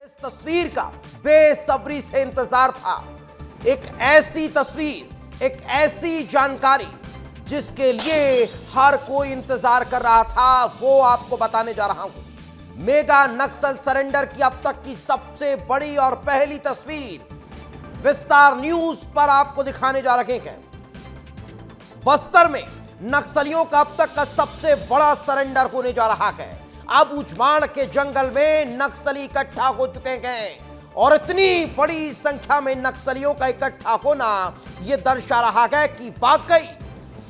इस तस्वीर का बेसब्री से इंतजार था। एक ऐसी तस्वीर, एक ऐसी जानकारी जिसके लिए हर कोई इंतजार कर रहा था, वो आपको बताने जा रहा हूं। मेगा नक्सल सरेंडर की अब तक की सबसे बड़ी और पहली तस्वीर विस्तार न्यूज पर आपको दिखाने जा रहे हैं। बस्तर में नक्सलियों का अब तक का सबसे बड़ा सरेंडर होने जा रहा है। अब उजमाड़ के जंगल में नक्सली इकट्ठा हो चुके हैं और इतनी बड़ी संख्या में नक्सलियों का इकट्ठा होना यह दर्शा रहा है कि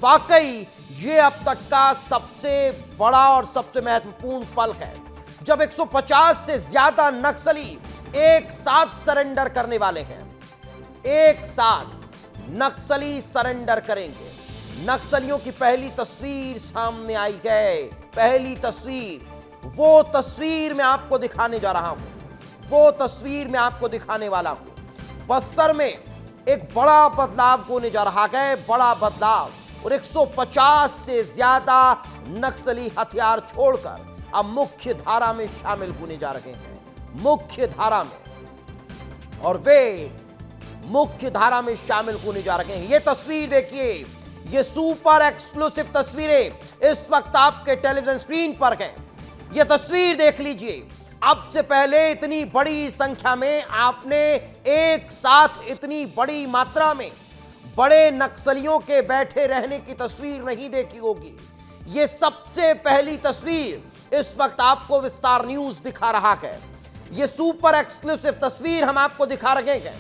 वाकई ये अब तक का सबसे बड़ा और सबसे महत्वपूर्ण पल है, जब 150 से ज्यादा नक्सली एक साथ सरेंडर करने वाले हैं। एक साथ नक्सली सरेंडर करेंगे। नक्सलियों की पहली तस्वीर सामने आई है। पहली तस्वीर, वो तस्वीर मैं आपको दिखाने जा रहा हूं, वो तस्वीर मैं आपको दिखाने वाला हूं। बस्तर में एक बड़ा बदलाव होने जा रहा है, बड़ा बदलाव। और 150 से ज्यादा नक्सली हथियार छोड़कर अब मुख्य धारा में शामिल होने जा रहे हैं। मुख्य धारा में, और वे मुख्य धारा में शामिल होने जा रहे हैं। ये तस्वीर देखिए, ये सुपर एक्सक्लूसिव तस्वीरें इस वक्त आपके टेलीविजन स्क्रीन पर हैं। ये तस्वीर देख लीजिए। अब से पहले इतनी बड़ी संख्या में आपने एक साथ इतनी बड़ी मात्रा में बड़े नक्सलियों के बैठे रहने की तस्वीर नहीं देखी होगी। ये सबसे पहली तस्वीर इस वक्त आपको विस्तार न्यूज दिखा रहा है। ये सुपर एक्सक्लूसिव तस्वीर हम आपको दिखा रहे हैं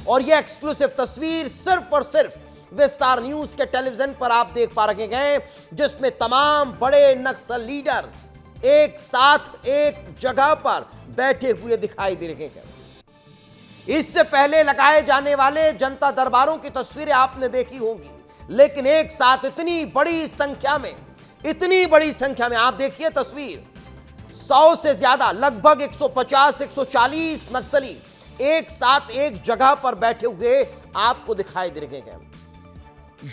और ये एक्सक्लूसिव तस्वीर सिर्फ और सिर्फ विस्तार न्यूज के टेलीविजन पर आप देख पा रहे हैं, जिसमें तमाम बड़े नक्सल लीडर एक साथ एक जगह पर बैठे हुए दिखाई दे रहे हैं। इससे पहले लगाए जाने वाले जनता दरबारों की तस्वीरें आपने देखी होंगी, लेकिन एक साथ इतनी बड़ी संख्या में आप देखिए तस्वीर, 100 से ज्यादा, लगभग 150-140 नक्सली एक साथ एक जगह पर बैठे हुए आपको दिखाई दे रहे हैं।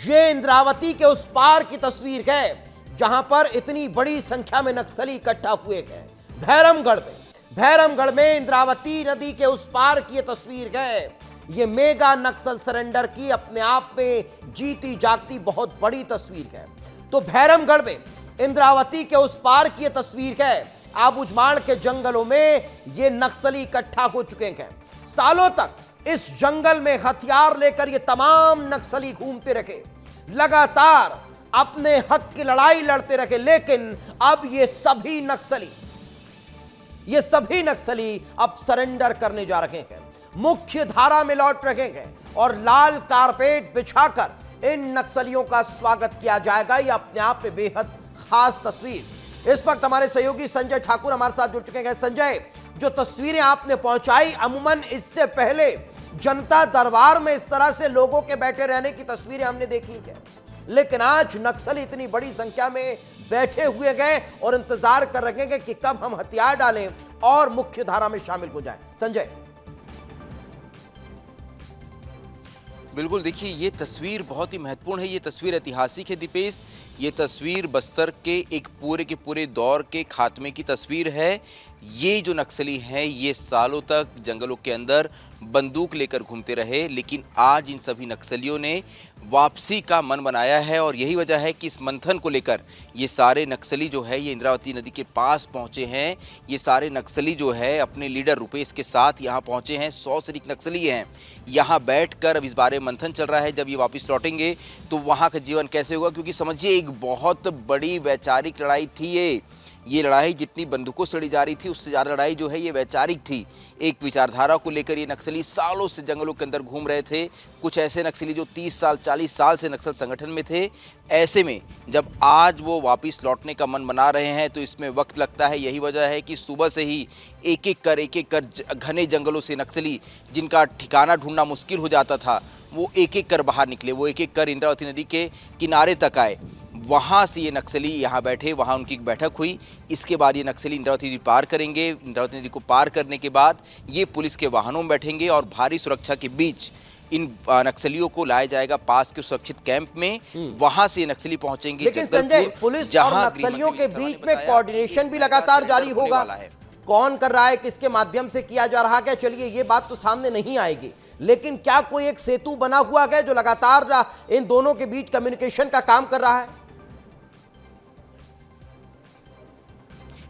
ये इंद्रावती के उस पार की तस्वीर है जहां पर इतनी बड़ी संख्या में नक्सली इकट्ठा हुए हैं। भैरमगढ़ में इंद्रावती नदी के उस पार की यह तस्वीर है। यह मेगा नक्सल सरेंडर की अपने आप में जीती जागती बहुत बड़ी तस्वीर है। तो भैरमगढ़ में इंद्रावती के उस पार की यह तस्वीर है। अब उजमाड़ के जंगलों में ये नक्सली इकट्ठा हो चुके हैं। सालों तक इस जंगल में हथियार लेकर ये तमाम नक्सली घूमते रहे, लगातार अपने हक की लड़ाई लड़ते रहे, लेकिन अब ये सभी नक्सली अब सरेंडर करने जा रहे हैं, मुख्य धारा में लौट रहे हैं और लाल कारपेट बिछाकर इन नक्सलियों का स्वागत किया जाएगा। ये अपने आप में बेहद खास तस्वीर। इस वक्त हमारे सहयोगी संजय ठाकुर हमारे साथ जुड़ चुके हैं। संजय, जो तस्वीरें आपने पहुंचाई, अमूमन इससे पहले जनता दरबार में इस तरह से लोगों के बैठे रहने की तस्वीरें हमने देखी है, लेकिन आज नक्सली इतनी बड़ी संख्या में बैठे हुए गए और इंतजार कर रहे हैं कि कब हम हथियार डालें और मुख्य धारा में शामिल हो जाएं। संजय, बिल्कुल, देखिए ये तस्वीर बहुत ही महत्वपूर्ण है। ये तस्वीर ऐतिहासिक है दीपेश। ये तस्वीर बस्तर के एक पूरे के पूरे दौर के खात्मे की तस्वीर है। ये जो नक्सली हैं ये सालों तक जंगलों के अंदर बंदूक लेकर घूमते रहे, लेकिन आज इन सभी नक्सलियों ने वापसी का मन बनाया है और यही वजह है कि इस मंथन को लेकर ये सारे नक्सली जो है ये इंद्रावती नदी के पास पहुंचे हैं। ये सारे नक्सली जो है अपने लीडर रुपेश के साथ यहाँ पहुंचे हैं। 100 से अधिक नक्सली हैं यहाँ बैठकर। अब इस बारे में मंथन चल रहा है, जब ये वापस लौटेंगे तो वहाँ का जीवन कैसे होगा, क्योंकि समझिए एक बहुत बड़ी वैचारिक लड़ाई थी ये लड़ाई जितनी बंदूकों से लड़ी जा रही थी उससे ज़्यादा लड़ाई जो है ये वैचारिक थी। एक विचारधारा को लेकर ये नक्सली सालों से जंगलों के अंदर घूम रहे थे। कुछ ऐसे नक्सली जो 30 साल 40 साल से नक्सल संगठन में थे। ऐसे में जब आज वो वापस लौटने का मन बना रहे हैं तो इसमें वक्त लगता है। यही वजह है कि सुबह से ही एक एक कर घने जंगलों से नक्सली, जिनका ठिकाना ढूंढना मुश्किल हो जाता था, वो एक एक कर बाहर निकले। वो एक एक कर इंद्रावती नदी के किनारे तक आए। वहाँ से ये नक्सली यहाँ बैठे, वहाँ उनकी एक बैठक हुई। इसके बाद ये नक्सली इंद्रावती नदी पार करेंगे। इंद्रावती नदी को पार करने के बाद ये पुलिस के वाहनों में बैठेंगे और भारी सुरक्षा के बीच इन नक्सलियों को लाया जाएगा पास के सुरक्षित कैंप में। वहां से नक्सली पहुंचेंगे। लेकिन संजय, पुलिस और नक्सलियों के बीच में कोऑर्डिनेशन भी लगातार जारी होगा। कौन कर रहा है, किसके माध्यम से किया जा रहा है, चलिए ये बात तो सामने नहीं आएगी, लेकिन क्या कोई एक सेतु बना हुआ है जो लगातार इन दोनों के बीच कम्युनिकेशन का काम कर रहा है?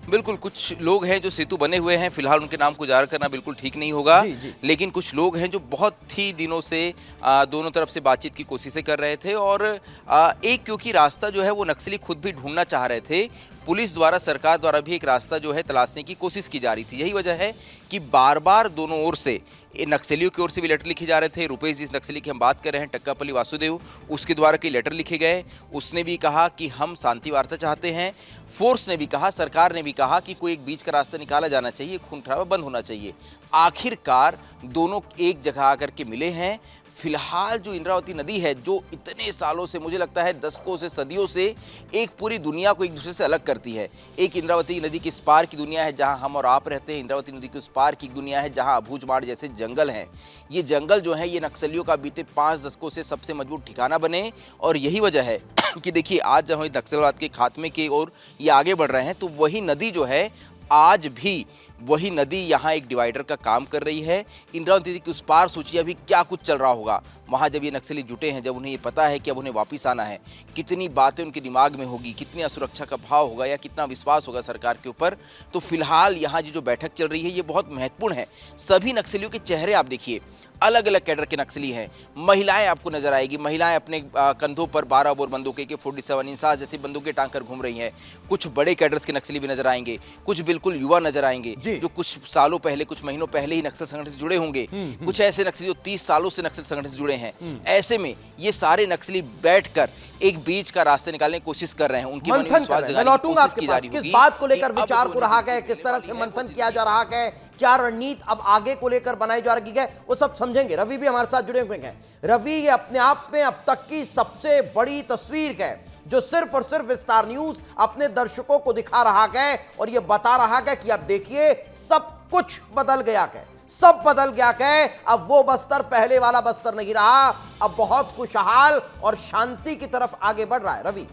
बिल्कुल, कुछ लोग हैं जो सेतु बने हुए हैं, फिलहाल उनके नाम को उजागर करना बिल्कुल ठीक नहीं होगा। जी। लेकिन कुछ लोग हैं जो बहुत ही दिनों से दोनों तरफ से बातचीत की कोशिशें कर रहे थे और एक क्योंकि रास्ता जो है वो नक्सली खुद भी ढूंढना चाह रहे थे, पुलिस द्वारा, सरकार द्वारा भी एक रास्ता जो है तलाशने की कोशिश की जा रही थी। यही वजह है कि बार बार दोनों ओर से, नक्सलियों की ओर से भी लेटर लिखे जा रहे थे। रुपेश, जिस नक्सली की हम बात कर रहे हैं, टक्कापल्ली वासुदेव, उसके द्वारा कई लेटर लिखे गए। उसने भी कहा कि हम शांति वार्ता चाहते हैं। फोर्स ने भी कहा, सरकार ने भी कहा कि कोई एक बीच का रास्ता निकाला जाना चाहिए, खून खराबा बंद होना चाहिए। आखिरकार दोनों एक जगह आकर के मिले हैं। फिलहाल जो इंद्रावती नदी है, जो इतने सालों से, मुझे लगता है दशकों से, सदियों से एक पूरी दुनिया को एक दूसरे से अलग करती है। एक इंद्रावती नदी के इस पार की दुनिया है जहां हम और आप रहते हैं, इंद्रावती नदी के उस पार की दुनिया है जहां अबूझमाड़ जैसे जंगल हैं। ये जंगल जो है, ये नक्सलियों का बीते 5 दशकों से सबसे मजबूत ठिकाना बने और यही वजह है कि देखिए आज जब हम नक्सलवाद के खात्मे की ओर ये आगे बढ़ रहे हैं, तो वही नदी जो है, आज भी वही नदी यहाँ एक डिवाइडर का काम कर रही है। इंद्रावती नदी के उस पार सोचिए अभी क्या कुछ चल रहा होगा वहाँ, जब ये नक्सली जुटे हैं, जब उन्हें ये पता है कि अब उन्हें वापस आना है, कितनी बातें उनके दिमाग में होगी, कितनी असुरक्षा का भाव होगा या कितना विश्वास होगा सरकार के ऊपर। तो फिलहाल यहाँ जो बैठक चल रही है ये बहुत महत्वपूर्ण है। सभी नक्सलियों के चेहरे आप देखिए, अलग अलग कैडर के नक्सली हैं। महिलाएं आपको नजर आएगी, महिलाएं अपने कंधों पर 12 बोर बंदूकें के 47 इंसास जैसी बंदूकें टांग कर घूम रही हैं। कुछ बड़े कैडर्स के नक्सली भी नजर आएंगे, कुछ बिल्कुल युवा नजर आएंगे जो कुछ सालों पहले, कुछ महीनों पहले ही नक्सल संगठन से जुड़े होंगे। कुछ ऐसे नक्सली जो 30 सालों से नक्सल संगठन से जुड़े हैं। ऐसे में ये सारे नक्सली बैठकर एक बीच का रास्ता निकालने की कोशिश कर रहे हैं। उनकी मंथन कर रहे हैं। मैं लौटूंगा आपके पास, किस बात को लेकर विचार हो रहा है, किस तरह से मंथन किया जा रहा है, क्या रणनीति अब आगे को लेकर बनाई जा रही है, वो सब समझेंगे। रवि भी हमारे साथ जुड़े हुए हैं। रवि, ये अपने आप में अब तक की सबसे बड़ी तस्वीर है जो सिर्फ और सिर्फ स्टार न्यूज अपने दर्शकों को दिखा रहा है और ये बता रहा है कि अब देखिए सब कुछ बदल गया है, सब बदल गया है। अब वो बस्तर पहले वाला बस्तर नहीं रहा, अब बहुत खुशहाल और शांति की तरफ आगे बढ़ रहा है। रवि,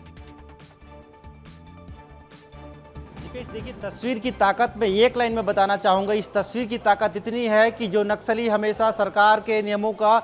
देखिए, तस्वीर की ताकत में एक लाइन में बताना चाहूंगा। इस तस्वीर की ताकत इतनी है कि जो नक्सली हमेशा सरकार के नियमों का,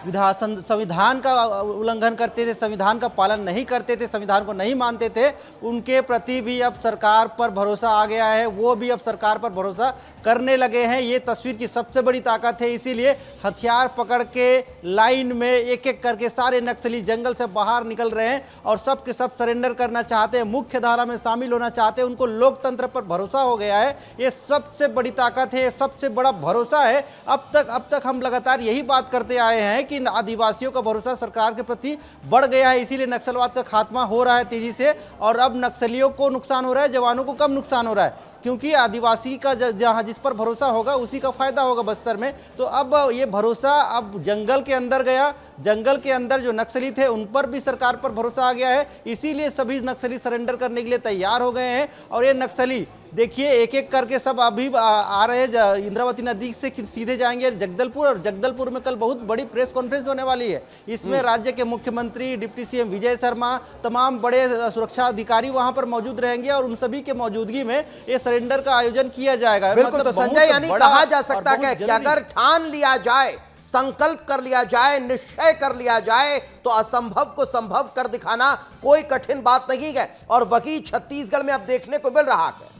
संविधान का उल्लंघन करते थे, संविधान का पालन नहीं करते थे, संविधान को नहीं मानते थे, उनके प्रति भी अब सरकार पर भरोसा आ गया है। वो भी अब सरकार पर भरोसा करने लगे हैं। ये तस्वीर की सबसे बड़ी ताकत है। इसीलिए हथियार पकड़ के लाइन में एक एक करके सारे नक्सली जंगल से बाहर निकल रहे हैं और सब के सब सरेंडर करना चाहते हैं, मुख्य धारा में शामिल होना चाहते हैं। उनको लोकतंत्र पर भरोसा हो गया है। ये सबसे बड़ी ताकत है, सबसे बड़ा भरोसा है। अब तक हम लगातार यही बात करते आए हैं कि आदिवासियों का भरोसा सरकार के प्रति बढ़ गया है। इसीलिए नक्सलवाद का खात्मा हो रहा है तेजी से और अब नक्सलियों को नुकसान हो रहा है, जवानों को कम नुकसान हो रहा है, क्योंकि आदिवासी का जहां जिस पर भरोसा होगा उसी का फायदा होगा बस्तर में। तो अब ये भरोसा अब जंगल के अंदर गया, जंगल के अंदर जो नक्सली थे उन पर भी सरकार पर भरोसा आ गया है। इसीलिए सभी नक्सली सरेंडर करने के लिए तैयार हो गए हैं और ये नक्सली देखिए एक एक करके सब अभी आ रहे हैं। इंद्रावती नदी से सीधे जाएंगे जगदलपुर और जगदलपुर में कल बहुत बड़ी प्रेस कॉन्फ्रेंस होने वाली है। इसमें राज्य के मुख्यमंत्री, डिप्टी सीएम विजय शर्मा, तमाम बड़े सुरक्षा अधिकारी वहां पर मौजूद रहेंगे और उन सभी के मौजूदगी में ये सरेंडर का आयोजन किया जाएगा। बिल्कुल, तो संजय यानी कहा जा सकता है कि अगर ठान लिया जाए, संकल्प कर लिया जाए, निश्चय कर लिया जाए, तो असंभव को संभव कर दिखाना कोई कठिन बात नहीं है और वही छत्तीसगढ़ में अब देखने को मिल रहा है।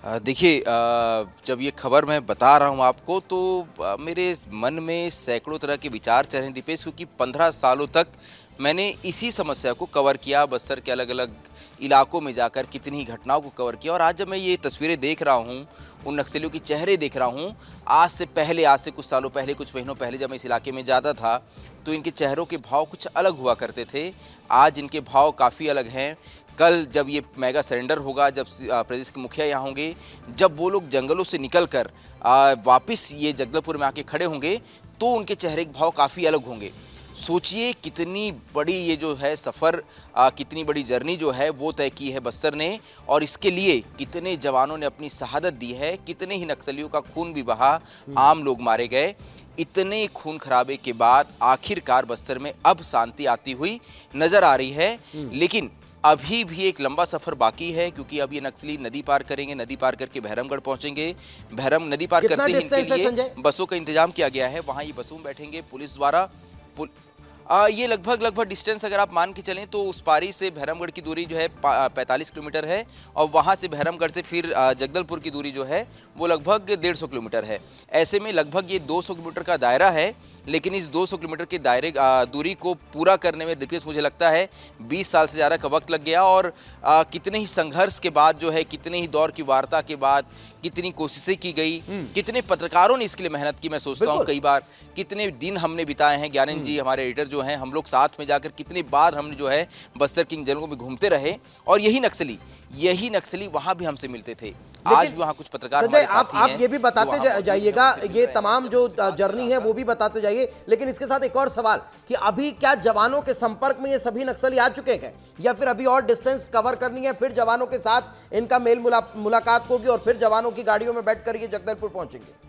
देखिए, जब ये खबर मैं बता रहा हूँ आपको तो मेरे मन में सैकड़ों तरह के विचार चल रहे हैं दीपेश, क्योंकि 15 सालों तक मैंने इसी समस्या को कवर किया। बस्तर के अलग अलग इलाकों में जाकर कितनी ही घटनाओं को कवर किया और आज जब मैं ये तस्वीरें देख रहा हूँ, उन नक्सलियों के चेहरे देख रहा हूँ, आज से कुछ सालों पहले, कुछ महीनों पहले जब मैं इस इलाके में ज़्यादा था तो इनके चेहरों के भाव कुछ अलग हुआ करते थे। आज इनके भाव काफ़ी अलग हैं। कल जब ये मेगा सरेंडर होगा, जब प्रदेश के मुखिया यहाँ होंगे, जब वो लोग जंगलों से निकलकर वापस ये जगदलपुर में आके खड़े होंगे तो उनके चेहरे के भाव काफ़ी अलग होंगे। सोचिए कितनी बड़ी ये जो है सफ़र, कितनी बड़ी जर्नी जो है वो तय की है बस्तर ने और इसके लिए कितने जवानों ने अपनी शहादत दी है, कितने ही नक्सलियों का खून भी बहा, आम लोग मारे गए। इतने खून खराबे के बाद आखिरकार बस्तर में अब शांति आती हुई नजर आ रही है। लेकिन अभी भी एक लंबा सफर बाकी है, क्योंकि अब ये नक्सली नदी पार करेंगे, नदी पार करके बहरमगढ़ पहुंचेंगे। बहरम नदी पार कितना करते ही डिस्टेंस है इनके लिए संजय? बसों का इंतजाम किया गया है, वहां ये बसों में बैठेंगे पुलिस द्वारा। ये लगभग डिस्टेंस अगर आप मान के चलें तो उस पारी से बहरमगढ़ की दूरी जो है 45 किलोमीटर है, और वहां से बहरमगढ़ से फिर जगदलपुर की दूरी जो है वो लगभग 150 किलोमीटर है। ऐसे में लगभग ये 200 किलोमीटर का दायरा है, लेकिन इस 200 किलोमीटर के दायरे दूरी को पूरा करने में दिपेश मुझे लगता है 20 साल से ज़्यादा का वक्त लग गया। और कितने ही संघर्ष के बाद जो है, कितने ही दौर की वार्ता के बाद, कितनी कोशिशें की गई, कितने पत्रकारों ने इसके लिए मेहनत की। मैं सोचता हूँ कई बार कितने दिन हमने बिताए हैं, ज्ञानंद जी हमारे एडिटर जो हैं, हम लोग साथ में जाकर कितने बार हमने जो है बस्तर की जंगलों में घूमते रहे, और यही नक्सली वहां भी हमसे मिलते थे। आज भी वहां कुछ पत्रकार संजय, हमारे साथी आप हैं, ये भी बताते वहां जाइएगा, पहुंचे ये हैं। तमाम जो जर्नी है वो भी बताते जाइए। लेकिन इसके साथ एक और सवाल कि अभी क्या जवानों के संपर्क में ये सभी नक्सली आ चुके हैं, या फिर अभी और डिस्टेंस कवर करनी है, फिर जवानों के साथ इनका मुलाकात होगी और फिर जवानों की गाड़ियों में बैठकर ये जगदलपुर पहुंचेंगे?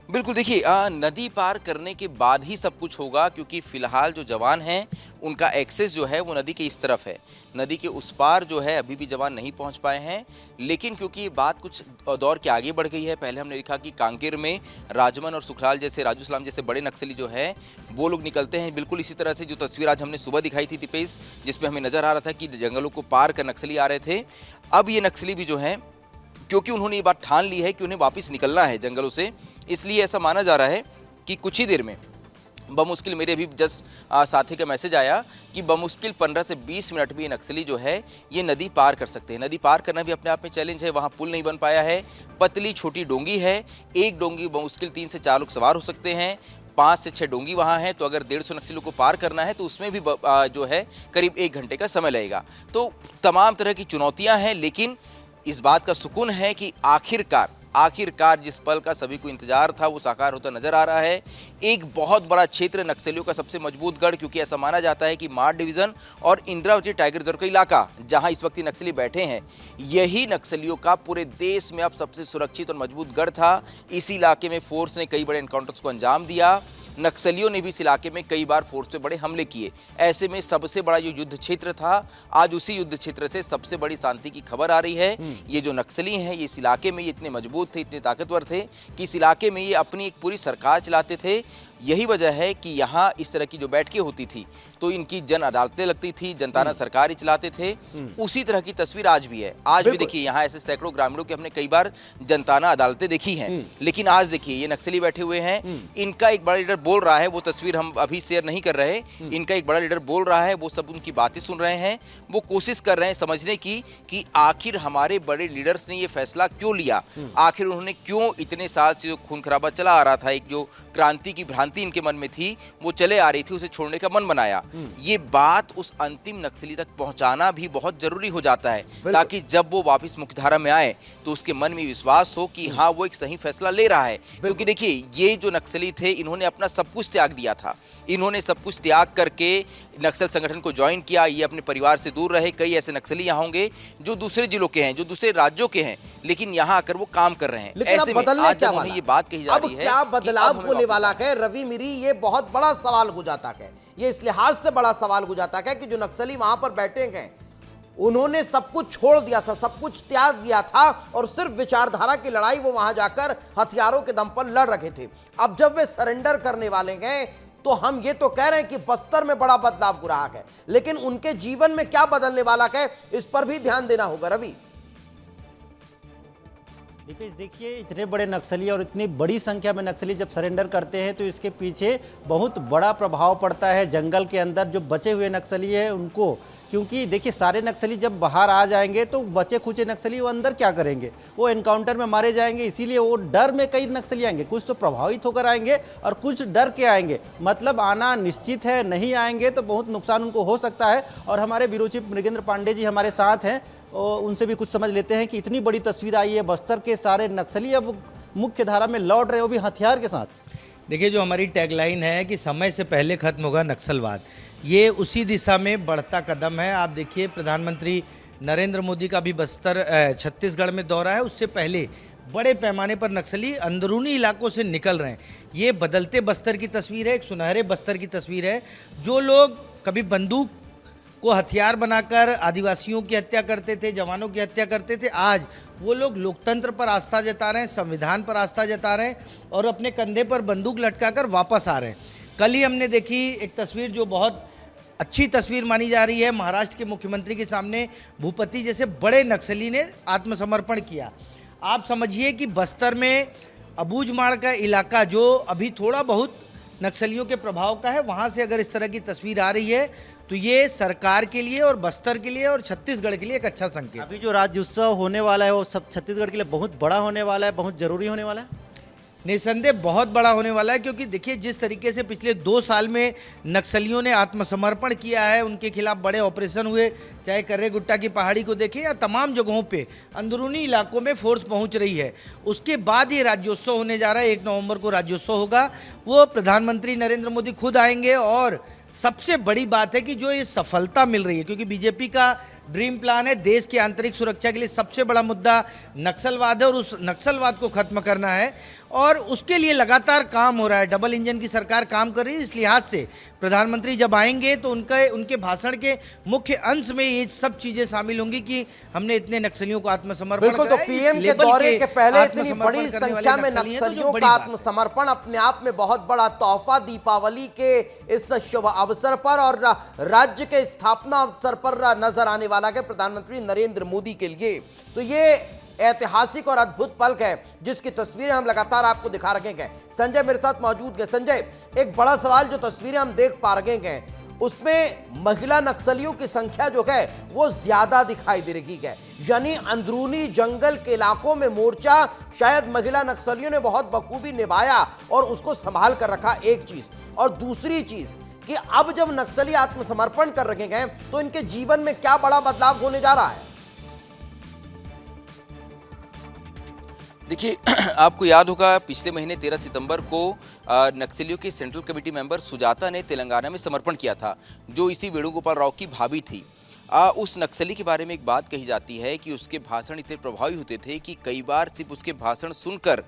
बिल्कुल, देखिए नदी पार करने के बाद ही सब कुछ होगा, क्योंकि फिलहाल जो जवान हैं उनका एक्सेस जो है वो नदी के इस तरफ है। नदी के उस पार जो है अभी भी जवान नहीं पहुंच पाए हैं, लेकिन क्योंकि ये बात कुछ दौर के आगे बढ़ गई है। पहले हमने देखा कि कांकेर में राजमन और सुखलाल जैसे, राजू सलाम जैसे बड़े नक्सली जो हैं वो लोग निकलते हैं। बिल्कुल इसी तरह से जो तस्वीर आज हमने सुबह दिखाई थी दीपेश, जिसमें हमें नजर आ रहा था कि जंगलों को पार कर नक्सली आ रहे थे। अब ये नक्सली भी जो हैं, क्योंकि उन्होंने ये बात ठान ली है कि उन्हें वापस निकलना है जंगलों से, इसलिए ऐसा माना जा रहा है कि कुछ ही देर में बमुश्किल, मेरे भी जस्ट साथी का मैसेज आया कि बमुश्किल 15 से 20 मिनट में ये नक्सली जो है ये नदी पार कर सकते हैं। नदी पार करना भी अपने आप में चैलेंज है, वहाँ पुल नहीं बन पाया है, पतली छोटी डोंगी है, एक डोंगी बमुश्किल 3 से 4 लोग सवार हो सकते हैं, 5 से 6 डोंगी वहाँ है। तो अगर 150 नक्सलियों को पार करना है तो उसमें भी जो है करीब 1 घंटे का समय लगेगा। तो तमाम तरह की चुनौतियाँ हैं, लेकिन इस बात का सुकून है कि आखिरकार जिस पल का सभी को इंतजार था वो साकार होता नजर आ रहा है। एक बहुत बड़ा क्षेत्र नक्सलियों का सबसे मजबूत गढ़, क्योंकि ऐसा माना जाता है कि मार डिवीजन और इंद्रावती टाइगर रिजर्व का इलाका, जहां इस वक्त नक्सली बैठे हैं, यही नक्सलियों का पूरे देश में अब सबसे सुरक्षित और मजबूत गढ़ था। इस इलाके में फोर्स ने कई बड़े एनकाउंटर्स को अंजाम दिया, नक्सलियों ने भी इस इलाके में कई बार फोर्स पे बड़े हमले किए। ऐसे में सबसे बड़ा जो युद्ध क्षेत्र था, आज उसी युद्ध क्षेत्र से सबसे बड़ी शांति की खबर आ रही है। ये जो नक्सली हैं, ये इस इलाके में ये इतने मजबूत थे, इतने ताकतवर थे कि इस इलाके में ये अपनी एक पूरी सरकार चलाते थे। यही वजह है कि यहाँ इस तरह की जो बैठकें होती थी तो इनकी जन अदालतें लगती थी, जनताना सरकार ही चलाते थे। उसी तरह की तस्वीर आज भी है। आज भी देखिए यहाँ ऐसे सैकड़ों ग्रामीणों की हमने कई बार जनताना अदालतें देखी हैं, लेकिन आज देखिए ये नक्सली बैठे हुए हैं, इनका एक बड़ा लीडर बोल रहा है, वो तस्वीर हम अभी शेयर नहीं कर रहे, इनका एक बड़ा लीडर बोल रहा है, वो सब उनकी बातें सुन रहे हैं, वो कोशिश कर रहे हैं समझने की कि आखिर हमारे बड़े लीडर्स ने ये फैसला क्यों लिया, आखिर उन्होंने क्यों इतने साल से जो खून खराबा चला आ रहा था, एक जो क्रांति की भ्रांति इनके मन में थी वो चले आ रही थी, उसे छोड़ने का मन बनाया। ये बात उस अंतिम नक्सली तक पहुंचाना भी बहुत जरूरी हो जाता है, ताकि जब वो वापस मुख्यधारा में आए तो उसके मन में विश्वास हो कि हाँ वो एक सही फैसला ले रहा है। क्योंकि देखिए ये जो नक्सली थे, इन्होंने अपना सब कुछ त्याग दिया था, इन्होंने सब कुछ त्याग करके नक्सल संगठन को ज्वाइन किया, ये अपने परिवार से दूर रहे। कई ऐसे नक्सली यहाँ होंगे जो दूसरे जिलों के हैं, जो दूसरे राज्यों के हैं, लेकिन यहाँ आकर वो काम कर रहे हैं। ऐसे में आज जब उन्हें ये बात कही जा रही है, क्या बदलाव होने वाला है रवि मिरी, ये बहुत बड़ा सवाल हो जाता है। ये इस लिहाज से बड़ा सवाल हो जाता है कि जो नक्सली वहां पर बैठे हैं, उन्होंने सब कुछ छोड़ दिया था, सब कुछ त्याग दिया था, और सिर्फ विचारधारा की लड़ाई वो वहां जाकर हथियारों के दम पर लड़ रहे थे। अब जब वे सरेंडर करने वाले हैं तो हम ये तो कह रहे हैं कि बस्तर में बड़ा बदलाव हो रहा है, लेकिन उनके जीवन में क्या बदलने वाला है, इस पर भी ध्यान देना होगा। रवि दीपेश, देखिए इतने बड़े नक्सली और इतनी बड़ी संख्या में नक्सली जब सरेंडर करते हैं तो इसके पीछे बहुत बड़ा प्रभाव पड़ता है जंगल के अंदर जो बचे हुए नक्सली हैं उनको। क्योंकि देखिए सारे नक्सली जब बाहर आ जाएंगे तो बचे खुचे नक्सली वो अंदर क्या करेंगे, वो एनकाउंटर में मारे जाएंगे। इसीलिए वो डर में कई नक्सली आएंगे, कुछ तो प्रभावित होकर आएंगे और कुछ डर के आएंगे, मतलब आना निश्चित है, नहीं आएंगे तो बहुत नुकसान उनको हो सकता है। और हमारे ब्यूरो चीफ मृगेंद्र पांडे जी हमारे साथ हैं, और उनसे भी कुछ समझ लेते हैं कि इतनी बड़ी तस्वीर आई है, बस्तर के सारे नक्सली अब मुख्य धारा में लौट रहे हो भी हथियार के साथ। देखिए जो हमारी टैगलाइन है कि समय से पहले खत्म होगा नक्सलवाद, ये उसी दिशा में बढ़ता कदम है। आप देखिए प्रधानमंत्री नरेंद्र मोदी का भी बस्तर छत्तीसगढ़ में दौरा है, उससे पहले बड़े पैमाने पर नक्सली अंदरूनी इलाकों से निकल रहे हैं। ये बदलते बस्तर की तस्वीर है, एक सुनहरे बस्तर की तस्वीर है। जो लोग कभी बंदूक को हथियार बनाकर आदिवासियों की हत्या करते थे, जवानों की हत्या करते थे, आज वो लोग लोकतंत्र पर आस्था जता रहे हैं, संविधान पर आस्था जता रहे हैं और अपने कंधे पर बंदूक लटकाकर वापस आ रहे हैं। कल ही हमने देखी एक तस्वीर जो बहुत अच्छी तस्वीर मानी जा रही है, महाराष्ट्र के मुख्यमंत्री के सामने भूपति जैसे बड़े नक्सली ने आत्मसमर्पण किया। आप समझिए कि बस्तर में अबूझमाड़ का इलाका जो अभी थोड़ा बहुत नक्सलियों के प्रभाव का है, वहाँ से अगर इस तरह की तस्वीर आ रही है तो ये सरकार के लिए और बस्तर के लिए और छत्तीसगढ़ के लिए एक अच्छा संकेत। अभी जो राज्य उत्सव होने वाला है वो सब छत्तीसगढ़ के लिए बहुत बड़ा होने वाला है, बहुत जरूरी होने वाला है। निसंदेह बहुत बड़ा होने वाला है, क्योंकि देखिए जिस तरीके से पिछले 2 साल में नक्सलियों ने आत्मसमर्पण किया है, उनके खिलाफ बड़े ऑपरेशन हुए, चाहे कर्रे गुट्टा की पहाड़ी को देखें या तमाम जगहों पे अंदरूनी इलाकों में फोर्स पहुंच रही है। उसके बाद ये राज्योत्सव होने जा रहा है, 1 नवंबर को राज्योत्सव होगा। वो प्रधानमंत्री नरेंद्र मोदी खुद आएंगे और सबसे बड़ी बात है कि जो ये सफलता मिल रही है, क्योंकि बीजेपी का ड्रीम प्लान है देश की आंतरिक सुरक्षा के लिए सबसे बड़ा मुद्दा नक्सलवाद है और उस नक्सलवाद को खत्म करना है और उसके लिए लगातार काम हो रहा है। डबल इंजन की सरकार काम कर रही है। इस लिहाज से प्रधानमंत्री जब आएंगे तो उनके भाषण के मुख्य अंश में ये सब चीजें शामिल होंगी कि हमने इतने नक्सलियों को आत्मसमर्पण बिल्कुल। तो पीएम के दौरे के पहले इतनी बड़ी संख्या में नक्सलियों का आत्मसमर्पण अपने आप में बहुत बड़ा तोहफा दीपावली के इस शुभ अवसर पर और राज्य के स्थापना अवसर पर नजर आने वाला है प्रधानमंत्री नरेंद्र मोदी के लिए। तो ये ऐतिहासिक और अद्भुत पल है जिसकी तस्वीरें हम लगातार आपको दिखा रहे हैं। संजय मेरे साथ मौजूद है। संजय, एक बड़ा सवाल, जो तस्वीरें हम देख पा रहे हैं उसमें महिला नक्सलियों की संख्या जो है वो ज्यादा दिखाई दे रही है, यानी अंदरूनी जंगल के इलाकों में मोर्चा शायद महिला नक्सलियों ने बहुत बखूबी निभाया और उसको संभाल कर रखा, एक चीज। और दूसरी चीज कि अब जब नक्सली आत्मसमर्पण कर रखे हैं तो इनके जीवन में क्या बड़ा बदलाव होने जा रहा है? देखिए, आपको याद होगा पिछले महीने 13 सितंबर को नक्सलियों के सेंट्रल कमेटी मेंबर सुजाता ने तेलंगाना में समर्पण किया था, जो इसी वेणुगोपाल राव की भाभी थी। उस नक्सली के बारे में एक बात कही जाती है कि उसके भाषण इतने प्रभावी होते थे कि कई बार सिर्फ उसके भाषण सुनकर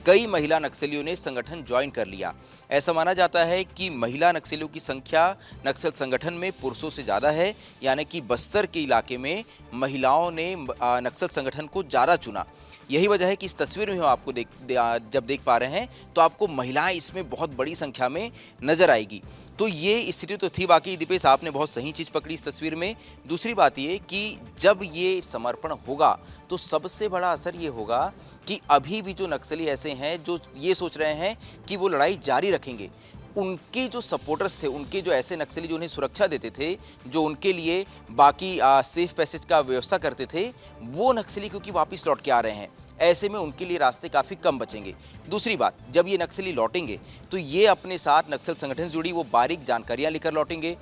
कई महिला नक्सलियों ने संगठन ज्वाइन कर लिया। ऐसा माना जाता है कि महिला नक्सलियों की संख्या नक्सल संगठन में पुरुषों से ज़्यादा है, यानी कि बस्तर के इलाके में महिलाओं ने नक्सल संगठन को ज़्यादा चुना। यही वजह है कि इस तस्वीर में हम आपको जब देख पा रहे हैं तो आपको महिलाएं इसमें बहुत बड़ी संख्या में नजर आएगी। तो ये स्थिति तो थी। वाकई दीपेश, आपने बहुत सही चीज़ पकड़ी इस तस्वीर में। दूसरी बात ये कि जब ये समर्पण होगा तो सबसे बड़ा असर ये होगा कि अभी भी जो नक्सली ऐसे हैं जो ये सोच रहे हैं कि वो लड़ाई जारी रखेंगे, उनके जो सपोर्टर्स थे, उनके जो ऐसे नक्सली जो उन्हें सुरक्षा देते थे, जो उनके लिए बाकी सेफ पैसेज का व्यवस्था करते थे, वो नक्सली क्योंकि वापस लौट के आ रहे हैं, ऐसे में उनके लिए रास्ते काफ़ी कम बचेंगे। दूसरी बात, जब ये नक्सली लौटेंगे तो ये अपने साथ नक्सल संगठन से जुड़ी वो बारीक जानकारियां लेकर लौटेंगे।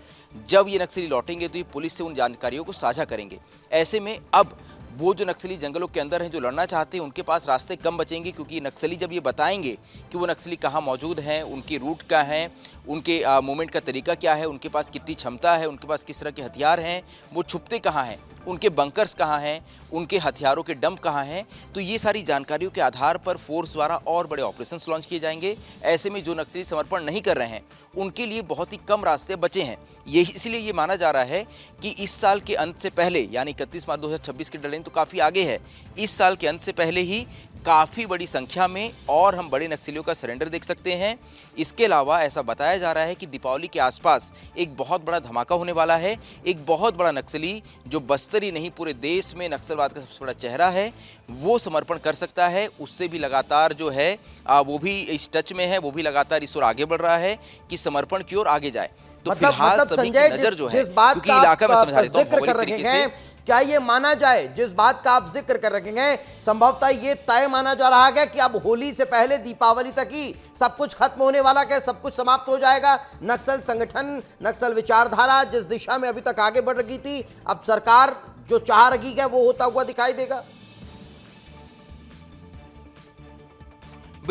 जब ये नक्सली लौटेंगे तो ये पुलिस से उन जानकारियों को साझा करेंगे। ऐसे में अब वो जो नक्सली जंगलों के अंदर हैं, जो लड़ना चाहते हैं, उनके पास रास्ते कम बचेंगे, क्योंकि नक्सली जब ये बताएंगे कि वो नक्सली कहाँ मौजूद हैं, उनकी रूट क्या है, उनके मूवमेंट का तरीका क्या है, उनके पास कितनी क्षमता है, उनके पास किस तरह के हथियार हैं, वो छुपते कहाँ हैं, उनके बंकर्स कहाँ हैं, उनके हथियारों के डंप कहाँ हैं, तो ये सारी जानकारियों के आधार पर फोर्स द्वारा और बड़े ऑपरेशंस लॉन्च किए जाएंगे। ऐसे में जो नक्सली समर्पण नहीं कर रहे हैं उनके लिए बहुत ही कम रास्ते बचे हैं। ये इसलिए ये माना जा रहा है कि इस साल के अंत से पहले, यानी 31 मार्च 2026 की डेडलाइन तो काफ़ी आगे है, इस साल के अंत से पहले ही काफ़ी बड़ी संख्या में और हम बड़े नक्सलियों का सरेंडर देख सकते हैं। इसके अलावा ऐसा बताया जा रहा है कि दीपावली के आसपास एक बहुत बड़ा धमाका होने वाला है। एक बहुत बड़ा नक्सली जो बस्तर ही नहीं पूरे देश में नक्सलवाद का सबसे बड़ा चेहरा है, वो समर्पण कर सकता है। उससे भी लगातार जो है वो भी इस टच में है, वो भी लगातार इस ओर आगे बढ़ रहा है कि समर्पण की ओर आगे जाए। तो फिलहाल सभी की नजर जो है, क्योंकि इलाका में समझा देता हूं भौगोलिक तरीके से, क्या ये माना जाए, जिस बात का आप जिक्र कर रहे हैं, संभवतः ये तय माना जा रहा है कि अब होली से पहले दीपावली तक ही सब कुछ खत्म होने वाला है, सब कुछ समाप्त हो जाएगा? नक्सल संगठन, नक्सल विचारधारा जिस दिशा में अभी तक आगे बढ़ रही थी, अब सरकार जो चाह रही है वो होता हुआ दिखाई देगा?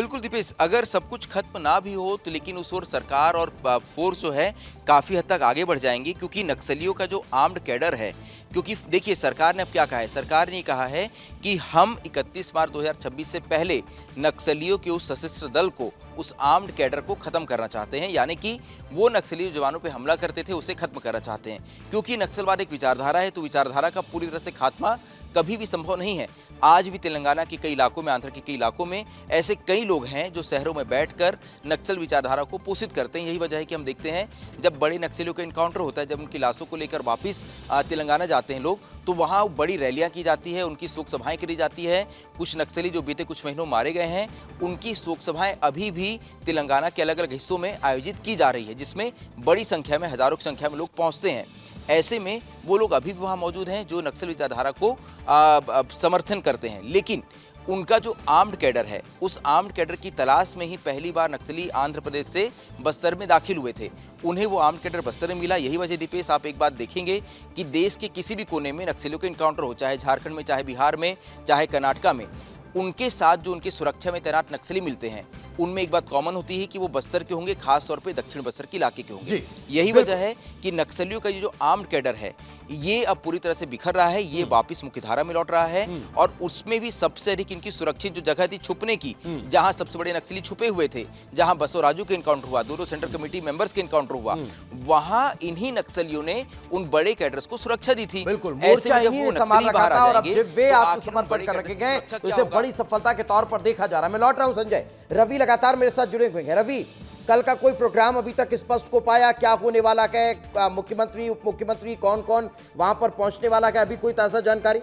बिल्कुल दीपेश, अगर सब कुछ खत्म ना भी हो तो लेकिन उस ओर सरकार और फोर्स जो है काफ़ी हद तक आगे बढ़ जाएंगी, क्योंकि नक्सलियों का जो आर्म्ड कैडर है, क्योंकि देखिए सरकार ने अब क्या कहा है, सरकार ने कहा है कि हम 31 मार्च 2026 से पहले नक्सलियों के उस सशस्त्र दल को, उस आर्म्ड कैडर को खत्म करना चाहते हैं, यानी कि वो नक्सली जो जवानों पे हमला करते थे उसे खत्म करना चाहते हैं। क्योंकि नक्सलवाद एक विचारधारा है, तो विचारधारा का पूरी तरह से खात्मा कभी भी संभव नहीं है। आज भी तेलंगाना के कई इलाकों में, आंध्र के कई इलाकों में ऐसे कई लोग हैं जो शहरों में बैठकर नक्सल विचारधारा को पोषित करते हैं। यही वजह है कि हम देखते हैं जब बड़े नक्सलियों का इनकाउंटर होता है, जब उनकी लाशों को लेकर वापस तेलंगाना जाते हैं लोग, तो वहाँ बड़ी रैलियाँ की जाती है, उनकी शोक सभाएँ करी जाती है। कुछ नक्सली जो बीते कुछ महीनों मारे गए हैं, उनकी शोक सभाएँ अभी भी तेलंगाना के अलग अलग हिस्सों में आयोजित की जा रही है, जिसमें बड़ी संख्या में, हजारों की संख्या में लोग पहुँचते हैं। ऐसे में वो लोग अभी भी वहाँ मौजूद हैं जो नक्सल विचारधारा को समर्थन करते हैं, लेकिन उनका जो आर्म्ड कैडर है, उस आर्म्ड कैडर की तलाश में ही पहली बार नक्सली आंध्र प्रदेश से बस्तर में दाखिल हुए थे। उन्हें वो आर्म्ड कैडर बस्तर में मिला। यही वजह दीपेश, आप एक बात देखेंगे कि देश के किसी भी कोने में नक्सलियों के इनकाउंटर हो, चाहे झारखंड में, चाहे बिहार में, चाहे कर्नाटका में, उनके साथ जो उनकी सुरक्षा में तैनात नक्सली मिलते हैं, उनमें एक बात कॉमन होती है कि वो बस्तर के होंगे, खास तौर पे दक्षिण बस्तर के इलाके के होंगे। यही वजह है कि नक्सलियों का ये जो आर्म्ड कैडर है, ये अब पूरी तरह से बिखर रहा है, ये वापस मुख्यधारा में लौट रहा है। और उसमें भी सबसे अधिक इनकी सुरक्षित जो जगह थी छुपने की, जहां सबसे बड़े नक्सली छुपे हुए थे, जहां बसवराजू के इनकाउंटर हुआ, दोनों सेंट्रल कमेटी मेंबर्स के इनकाउंटर हुआ, वहां इन्हीं नक्सलियों ने उन बड़े कैडर्स को सुरक्षा दी थी। बिल्कुल, मोर्चा इन्हीं ने संभाल रखा था और अब जब वे आत्मसमर्पण कर रखे गए तो इसे बड़ी सफलता के तौर पर देखा जा रहा है। मैं लौट रहा हूं संजय। रवि लगातार मेरे साथ जुड़े हुए हैं। रवि, कल का कोई प्रोग्राम अभी तक स्पष्ट हो पाया? क्या होने वाला है? मुख्यमंत्री, उप मुख्यमंत्री, कौन कौन वहां पर पहुंचने वाला है? अभी कोई ताजा जानकारी?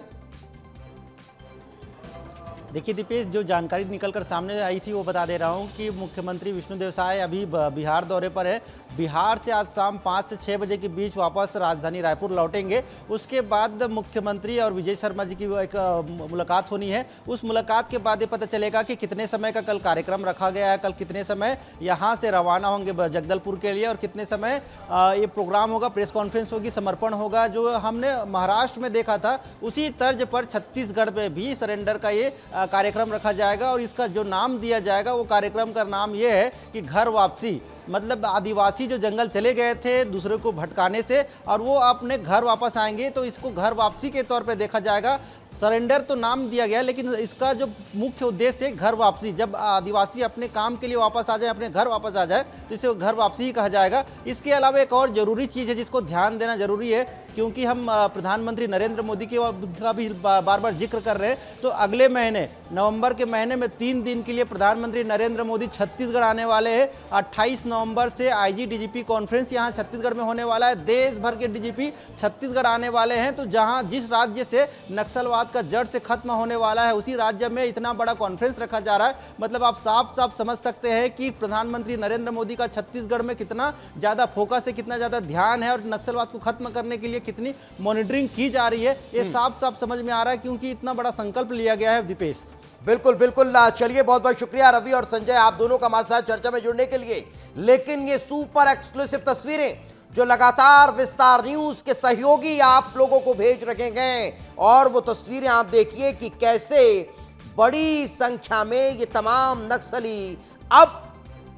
देखिए दीपेश, जो जानकारी निकलकर सामने आई थी वो बता दे रहा हूं कि मुख्यमंत्री विष्णुदेव साय अभी बिहार दौरे पर है। बिहार से आज शाम 5 से 6 बजे के बीच वापस राजधानी रायपुर लौटेंगे। उसके बाद मुख्यमंत्री और विजय शर्मा जी की एक मुलाकात होनी है। उस मुलाकात के बाद ये पता चलेगा कि कितने समय का कल कार्यक्रम रखा गया है, कल कितने समय यहाँ से रवाना होंगे जगदलपुर के लिए, और कितने समय ये प्रोग्राम होगा, प्रेस कॉन्फ्रेंस होगी, समर्पण होगा। जो हमने महाराष्ट्र में देखा था उसी तर्ज पर छत्तीसगढ़ में भी सरेंडर का ये कार्यक्रम रखा जाएगा, और इसका जो नाम दिया जाएगा वो कार्यक्रम का नाम ये है कि घर वापसी। मतलब आदिवासी जो जंगल चले गए थे दूसरे को भटकाने से, और वो अपने घर वापस आएंगे, तो इसको घर वापसी के तौर पे देखा जाएगा। सरेंडर तो नाम दिया गया, लेकिन इसका जो मुख्य उद्देश्य है घर वापसी। जब आदिवासी अपने काम के लिए वापस आ जाए, अपने घर वापस आ जाए, तो इसे घर वापसी ही कहा जाएगा। इसके अलावा एक और जरूरी चीज़ है जिसको ध्यान देना जरूरी है, क्योंकि हम प्रधानमंत्री नरेंद्र मोदी का भी बार बार जिक्र कर रहे हैं। तो अगले महीने नवंबर के महीने में 3 दिन के लिए प्रधानमंत्री नरेंद्र मोदी छत्तीसगढ़ आने वाले हैं। 28 नवंबर से आईजी डीजीपी कॉन्फ्रेंस यहाँ छत्तीसगढ़ में होने वाला है। देश भर के डीजीपी छत्तीसगढ़ आने वाले हैं। तो जहाँ जिस राज्य से नक्सलवाद का जड़ से खत्म होने वाला है, उसी राज्य में इतना बड़ा कॉन्फ्रेंस रखा जा रहा है। मतलब आप साफ साफ समझ सकते हैं कि प्रधानमंत्री नरेंद्र मोदी का छत्तीसगढ़ में कितना ज़्यादा फोकस है, कितना ज़्यादा ध्यान है, और नक्सलवाद को खत्म करने के लिए कितनी मॉनिटरिंग की जा रही है, ये साफ साफ समझ में आ रहा है, क्योंकि इतना बड़ा संकल्प लिया गया है। दीपेश, बिल्कुल बिल्कुल। चलिए, बहुत बहुत शुक्रिया रवि और संजय, आप दोनों का हमारे साथ चर्चा में जुड़ने के लिए। लेकिन ये सुपर एक्सक्लूसिव तस्वीरें जो लगातार विस्तार न्यूज के सहयोगी आप लोगों को भेज रखे गए, और वो तस्वीरें आप देखिए कि कैसे बड़ी संख्या में ये तमाम नक्सली अब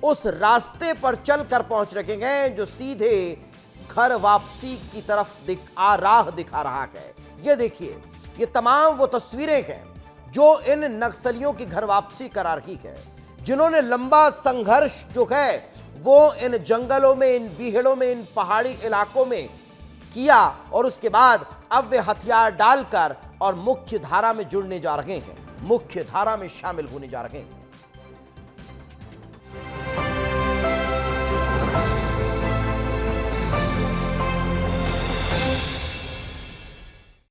उस रास्ते पर चलकर पहुंच रखे गए जो सीधे घर वापसी की तरफ राह दिखा रहा है। ये देखिए, ये तमाम वो तस्वीरें हैं जो इन नक्सलियों की घर वापसी करा रही है, जिन्होंने लंबा संघर्ष जो है वो इन जंगलों में, इन बीहड़ों में, इन पहाड़ी इलाकों में किया, और उसके बाद अब वे हथियार डालकर और मुख्य धारा में जुड़ने जा रहे हैं, मुख्य धारा में शामिल होने जा रहे हैं।